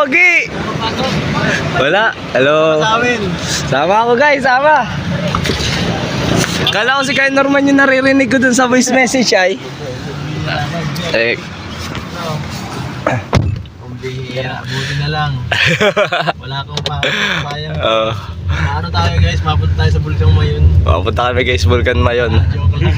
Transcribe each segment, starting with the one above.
Pogi! Wala. Hello. Sama ako guys, sama. Kala ko si Kyle Norman yung naririnig ko dun sa voice message ay. Buti na lang. Wala akong papayang. Ano tayo guys, mapunta tayo sa Bulkang Mayon. Mapunta kami guys, Bulkan Mayon. Joke lang.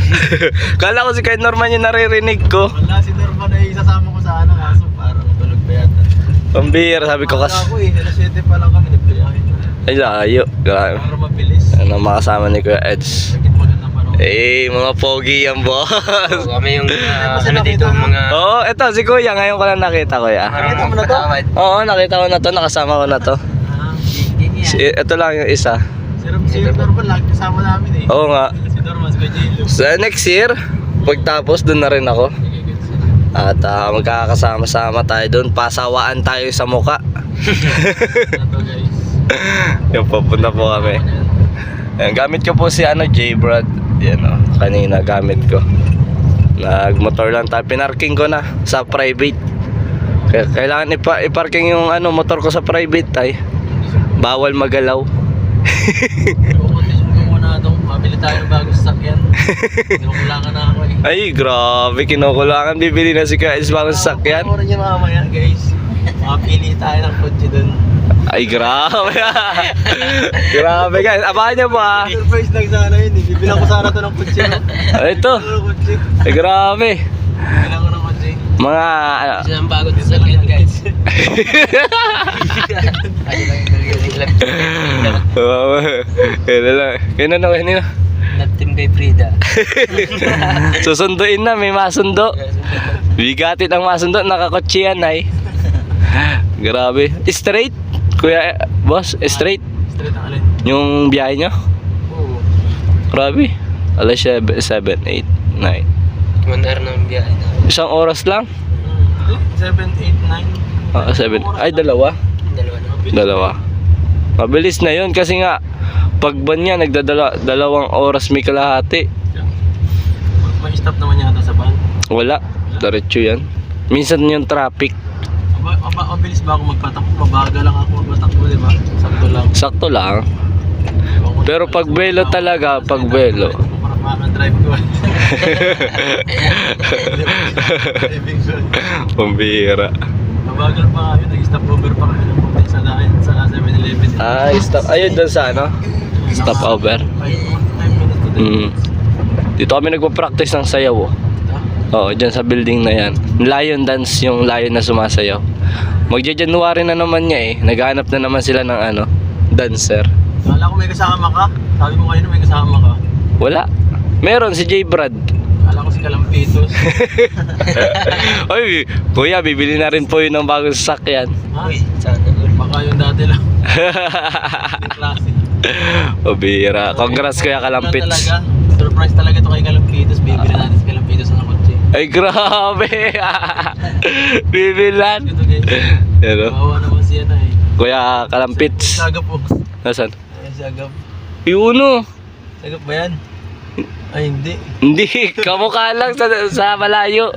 Kala ko si Kyle Norman yung naririnig ko. Wala, si Norman ay isasama ko sa kaso parang tulog pa yata. Pambira, sabi ko Wala ako alas 7 pa lang kami nagbiyahe. Ay, layo. Grabe. Para mabilis. Ano makasama ni Kuya Eds? Sakit magandang panahon. Mga pogi yan, boss. Kami yung ano dito, mga... Oo, eto si Kuya. Ngayon ko lang nakita, Kuya. Nakita mo na to? Oo, nakita ko na to. Nakasama ko na to. Ito lang yung isa. Si Norman lagi kasama namin eh. Oo nga. Si Norman, si Kajilo. So, next year, pagtapos doon na rin ako. At magkakasama-sama tayo doon. Pasawaan tayo sa muka. Ito guys. Yung papunta po kami. Ayan, gamit ko po si J-Brad. Yan o, kanina gamit ko. Nagmotor lang tayo. Pinarking ko na sa private. Kailangan iparking yung motor ko sa private ay. Bawal magalaw. Kukondition ko muna itong mabili tayo ng bagong sasakyan. Kinukulangan na ako eh. Ay, grabe. Kinukulangan. Bibili na si Kais bagong sasakyan. Ano niya mamaya guys. Mapili tayo ng kotse dun. Ay, grabe. Grabe guys. Abangan niyo po ha. Surprise lang sana yun eh. Bibilang ko sana ito ng kotse. Ito. Ay, grabe. Bibilang ko ng kotse. Mga Isa ng bagong sasakyan guys. Kailan na. Nag-team kay Frida. Susunduin na, may masundo. Bigatit ang masundo, nakakotse yan ay. Grabe. Straight? Kuya, boss, straight? Straight ang alin. Yung biyahe nyo? Oo. Grabe. Alas 7, 8, 9. 1 hour ng biyahe na. Isang oras lang? 7, 8, 9. 7. Ay, dalawa. Dalawa. Mabilis na yun kasi nga pag ban niya nagdadalawang oras may kalahati. May stop naman yata sa van. Wala. Diretso yan. Minsan yung traffic. Mabilis ba ako magpatakbo? Mabaga lang ako magpatakbo, di ba? Sakto lang. Sakto lang. Pero pag velo talaga, pag velo. Parang drive ko. Driving ko. Pambira. Mabagal pa nga yun. Nag-stop over pa kami ng pumunta sa 7-Eleven. Stop. Ayun doon sa stop over. 5 minutes to the Dito kami nagpa-practice ng sayaw. Oo, dyan sa building na yan. Lion dance, yung lion na sumasayaw. Magja-January na naman niya eh. Naghahanap na naman sila ng dancer. Kala ko may kasama ka. Sabi mo kayo na may kasama ka. Wala. Meron si J-Brad. Kala ko si Kalampitos. Oy, kuya, bibili na rin po yun ng bagong sasakyan. Ha? Baka yung dati lang. Hindi klase. Pabira. Congrats kuya Kalampits. Surprise talaga ito kay Kalampitos. Bibili natin si Kalampitos ng kotse. Ay, grabe. Bibilan. Ito guys. Pero, Bawa naman siya na eh. kuya Kalampits. Sagap po. Nasaan? Ayan, sagap. Iuno. Sagap ba yan? Ay hindi. Hindi, kamukha lang sa malayo.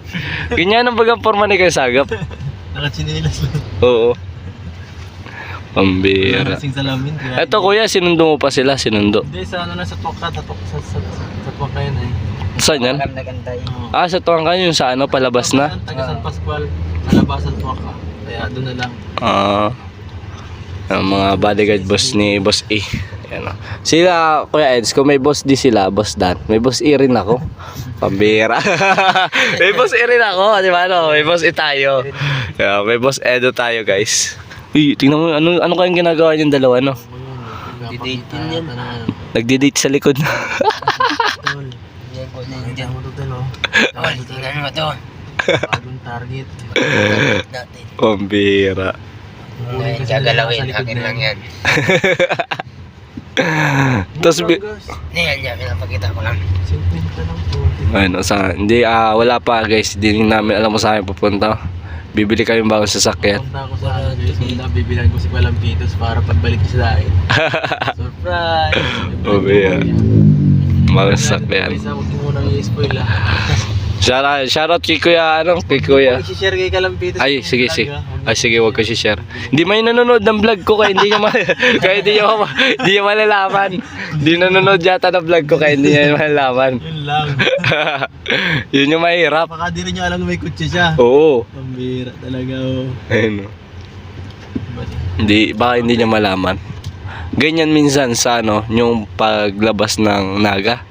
Ganyan ang bagang forma ni Kuya Sagap. Nakachinilas lang. Oo. Pambira. Nakasing salamin. Kaya Eto kuya, sinundo mo pa sila, sinundo. hindi, sa sa Tuwaka. Sa Tuwaka yun eh. Saan yan? Ganda-ganda yun. Oo. Sa Tuwangka yun, sa palabas na? Taga San Pascual. Nalabasan Tuwaka. Kaya doon na lang. Ang mga bodyguard boss ni Boss E. Yan o. Sila, Kuya Eds, kung may boss D sila, Boss Dan, may Boss E rin ako. Pambira. May Boss E rin ako, di ba no? May Boss E tayo. Yeah, may Boss Edo tayo guys. Uy, tingnan mo, ano kayang ginagawa yung dalawa, no? Di-date din yan. Nagdi-date sa likod. Diyan mo ito no. Tingnan mo to. Bagong target. Natin. Pambira. Ngayon gagalawin, akin lang yan. Tapos, Yan, pinapakita ko lang. Simple lang po. ayun, hindi, wala pa guys. Hindi namin alam mo sa akin pupunta. Bibili kayong bagong sasakyan. Punta ako sa bibilan ko si Kalampitos para pagbalik ko sa akin. Surprise! Pambira. Bagong sasakyan. Huwag mo nang i-spoil ah. Shoutout kay Kuya, kay Kuya. I-share kay Kalampitos. Ay, sige, sige. Ay, sige, wag ko share. Hindi may nanonood ng vlog ko kaya hindi niya kaya hindi niya malalaman. Hindi nanonood yata ng vlog ko kaya hindi niya malalaman. Yun lang. Yun yung mahirap. Baka di rin niya alam na may kutsi siya. Oo. Pambira talaga, oh. Ayun. Baka hindi niya malaman. Ganyan minsan sa yung paglabas ng naga.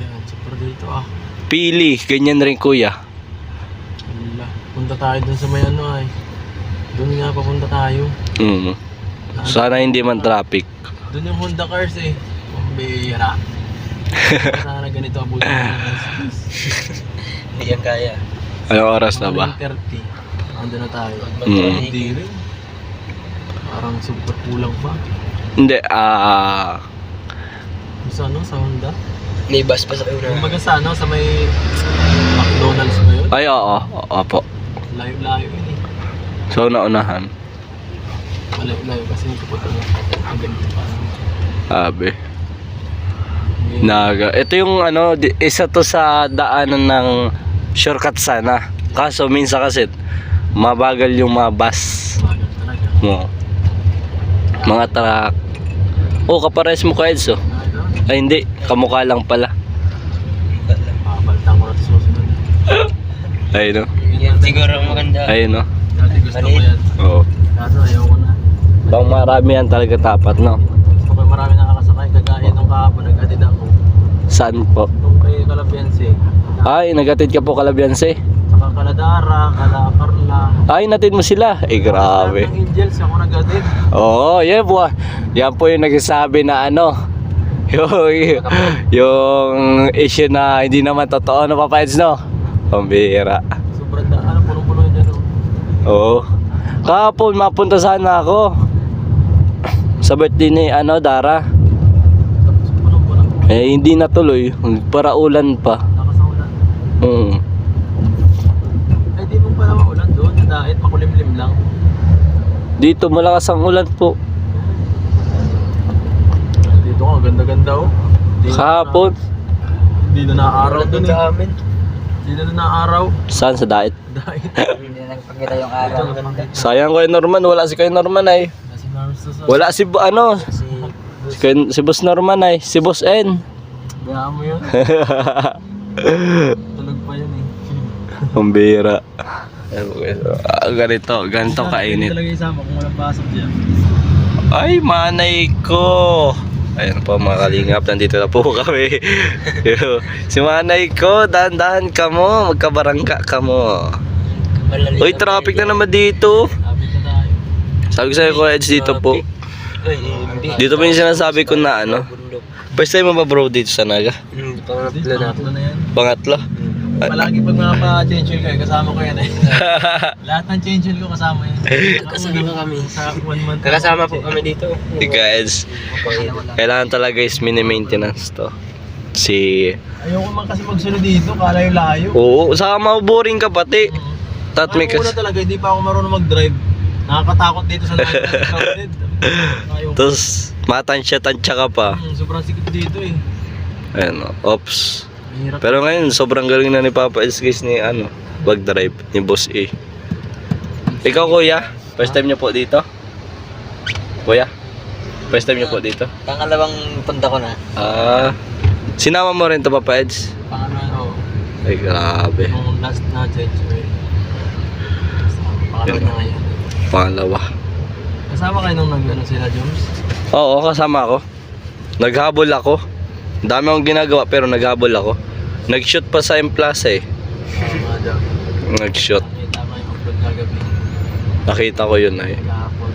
Yan, super dito ah. Pili, ganyan rin kuya. Wala. Punta tayo dun sa may ay. Dun nga papunta tayo. Sana hindi man traffic. Dun yung Honda cars eh. Pambira. Sana ganito abutin ng Hindi yan kaya. Anong oras na ba? 9:30. Ando na tayo. Mm. Hindi rin. Parang super kulang pa. Hindi, Sa sa Honda? Naibas pa sa kayo na. Kumbaga sa sa may McDonald's ba yun? ay oo, opo. Layo-layo yun eh. So naunahan. Malayo-layo kasi yung kapunta mo. Ang ganito pa. Sabi. Naga. Ito yung isa to sa daanan ng shortcut sana. Kaso minsan kasi mabagal yung mga bus Bagal talaga. mo. Mga truck. Oh, kapares mo ka Edso. Ay hindi, kamukha lang pala. Pabaltang ko na ito susunod. Ayun no. Siguro maganda. Ayun no. Dati gusto ko yan. Oo. Kaso ayaw ko na. Bang marami yan talaga tapat no. Gusto ko marami nakakasakay. Kagaya nung kahapon nag-atid ako. Saan po? Nung kay Calabianse. Ay, nagatid ka po Kalabianse. Saka Kaladara, Carla. Ay, natid mo sila. Eh, grabe. Ng Angels ako nag-atid. Oo, yan po. Yan po yung nagsasabi na yung issue na hindi naman totoo na papaids no. Pambira. Sobrang daan. Punong-puno yun dyan. Oo. Kahapon mapunta sana ako sa birthday ni Dara. Tapos punong-puno. Eh hindi natuloy, para ulan pa. Nakasaulan. Ay di mo pala maulan doon. Dahil makulimlim lang. Dito malakas ang ulan po. Dito ka, ganda-ganda oh. Kahapon. Hindi na naaraw doon eh. Sa amin. Hindi na naaraw. Saan sa dait? Dahil. Hindi na nagpakita yung araw. Sayang ko Norman, wala si Kuya Norman ay. Kasi Mars to sa... Wala si Boss Norman ay, si Boss N. Bayaan mo yun. Tulog pa yun eh. Pambira. Ganito Hindi kainit. talaga isama kung walang pasok dyan. Ay, manay ko. Ayan po mga kalingap, nandito na po kami. Si manay ko, dahan-dahan ka mo, magkabarangka ka mo. Uy, traffic na naman dito. Lapit na tayo. Sabi ko sa'yo, Kuya Eds, dito po. Dito po yung sinasabi ko na first time mo ba bro dito sa Naga? Pangatlo na. Pangatlo na yan. Pangatlo? Palagi pag mapa-change oil kayo, kasama ko yan eh. Lahat ng change oil ko kasama yan. Kasama kami. Sa 1 month. Kakasama po kami dito. Kuya Eds, kailangan talaga is mini-maintenance to. Ayoko man kasi magsunod dito, kalayo-layo. Oo, saka maboring ka pati. Una talaga, hindi pa ako marunong mag-drive. Nakakatakot dito sa lahat ng crowded. Ayoko. Tapos, matansya-tansya ka pa. Sobrang sikip dito eh. Ayan, ops. Mahirap. Pero ngayon, sobrang galing na ni Papa Eds guys ni mag-drive, ni Boss A. Ikaw kuya, first time niyo po dito? Kuya, first time niyo po dito? Pangalawang punta ko na. Sinama mo rin to Papa Eds? Pangano, Ay grabe. nung last na change oil. Pangalawa na ngayon. Pangalawa. Kasama kayo nung sila Jones? Oo, kasama ako. Naghabol ako. Dami akong ginagawa pero naghabol ako. Nag-shoot pa sa M-Plaza eh. Mga daw. Nag-shoot. Tama yung upload kagabi. Nakita ko yun ay. Kahapon.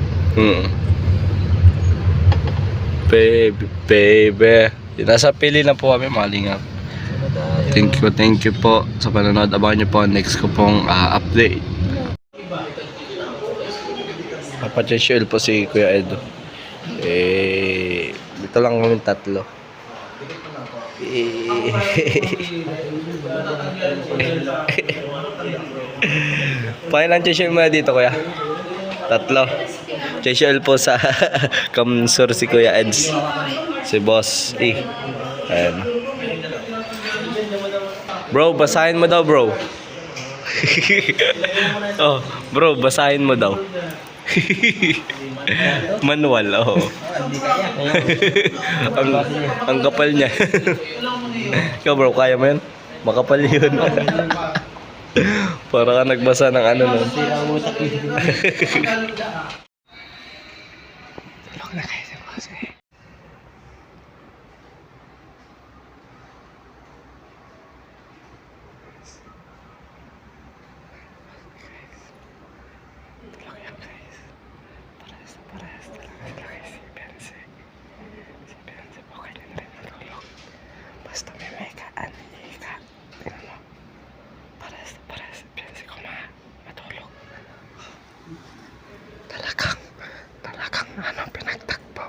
Baby. Nasa pili na po kami malingap. Thank you po sa panonood. Abangan niyo po ang next ko pong update. Papacheshel po si Kuya Edo. Dito lang kami tatlo. Pailan cheshel mo na dito Kuya? Tatlo. Cheshel po sa Kamsur si Kuya Eds. Si Boss E. Ayan. Bro, basahin mo daw, bro. Oh, bro, basahin mo daw. Manual, oh. ang kapal niya. Ikaw, bro, kaya mo yan? Makapal yun. Para ka nagbasa ng ano nun. Tulog na kayo sa boss eh. Parehas talaga sila kay si Bense. Si Bense po kailan rin natulog. Basta may mekaan, ika. Tingnan mo. Parehas si Bense ko matulog. Talagang ano pinagtakbo.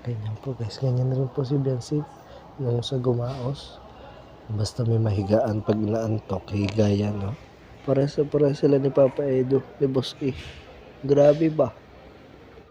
Ganyan po guys, ganyan rin po si Bense. Yung sa gumaos. Basta may mahigaan pag inaantok, higa yan, no? Para sila ni Papa Edo, ni Boss E. Grabe ba?